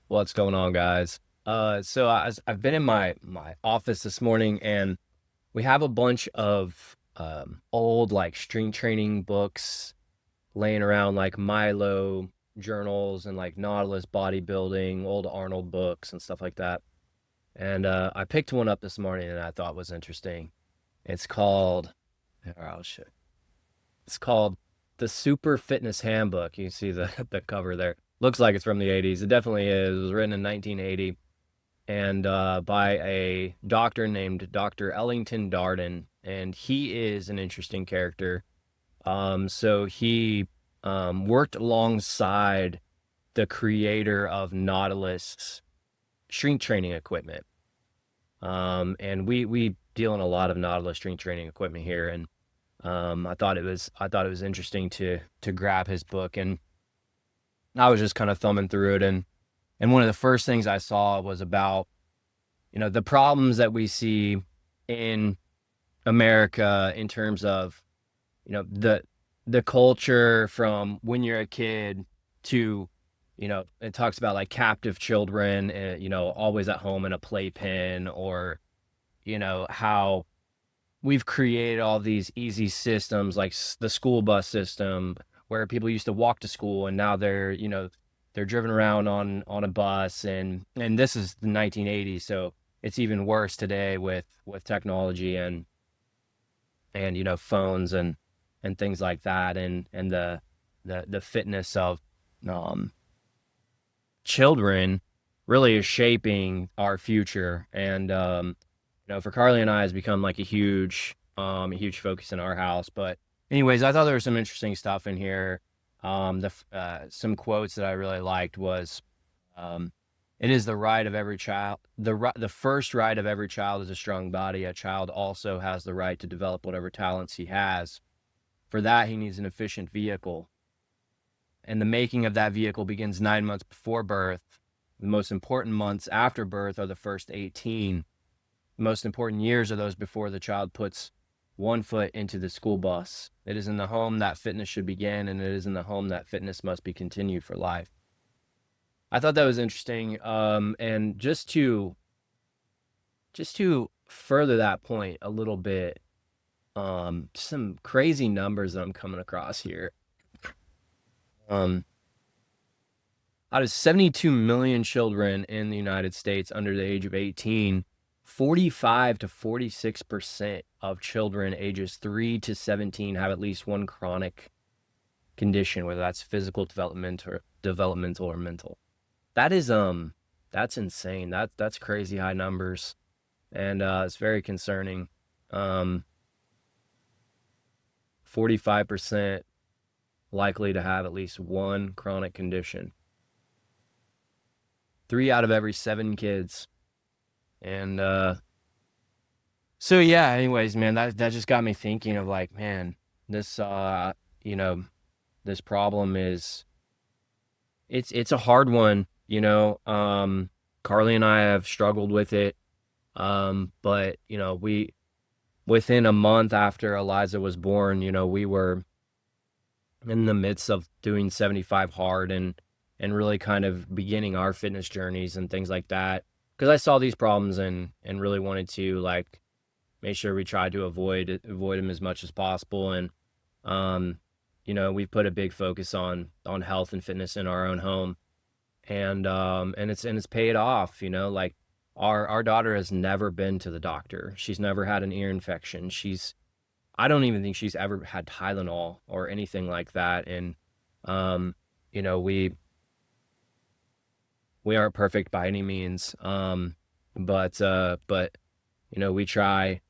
What's going on, guys? I've been in my office this morning, and we have a bunch of old like strength training books laying around, like Milo journals and like Nautilus bodybuilding, old Arnold books and stuff like that. And I picked one up this morning, and I thought was interesting. It's called, here, I'll show. It's called the Super Fitness Handbook. You can see the the cover there. Looks like it's from the 80s. It definitely is. It was written in 1980 and by a doctor named Dr. Ellington Darden, and he is an interesting character. So he worked alongside the creator of Nautilus strength training equipment. And we deal in a lot of Nautilus strength training equipment here, and I thought it was interesting to grab his book, and I was just kind of thumbing through it, and one of the first things I saw was about, the problems that we see in America in terms of, the culture from when you're a kid to, it talks about like captive children, always at home in a playpen, or, how we've created all these easy systems like the school bus system where people used to walk to school, and now they're driven around on a bus, and this is the 1980s, so it's even worse today with technology and phones and things like that, and the fitness of um children really is shaping our future. And for Carly and I, has become like a huge focus in our house. But anyways, I thought there was some interesting stuff in here. Some quotes that I really liked was, um, "It is the right of every child. The first right of every child is a strong body. A child also has the right to develop whatever talents he has. For that, he needs an efficient vehicle, and the making of that vehicle begins 9 months before birth. The most important months after birth are the first 18. The most important years are those before the child puts one foot into the school bus. It is in the home that fitness should begin, and it is in the home that fitness must be continued for life." I thought that was interesting. And just to further that point a little bit, some crazy numbers that I'm coming across here. Um, Out of 72 million children in the United States under the age of 18, 45 to 46% of children ages 3 to 17 have at least one chronic condition, whether that's physical development or developmental or mental. That is that's insane. That's crazy high numbers, and it's very concerning. Um 45% likely to have at least one chronic condition. 3 out of every 7 kids. And so yeah, anyways, man, that just got me thinking of like, man, this you know, this problem is, it's a hard one, Carly and I have struggled with it. But we within a month after Eliza was born, we were in the midst of doing 75 hard, and really kind of beginning our fitness journeys and things like that, because I saw these problems and really wanted to like make sure we tried to avoid them as much as possible. And um we've put a big focus on health and fitness in our own home, and it's paid off. Like our daughter has never been to the doctor. She's never had an ear infection. I don't even think she's ever had Tylenol or anything like that. And um you know we we aren't perfect by any means. But we try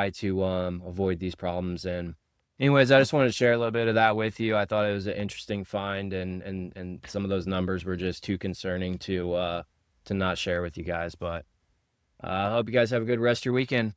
to avoid these problems. And anyways, I just wanted to share a little bit of that with you. I thought it was an interesting find, and some of those numbers were just too concerning to not share with you guys. But I hope you guys have a good rest of your weekend.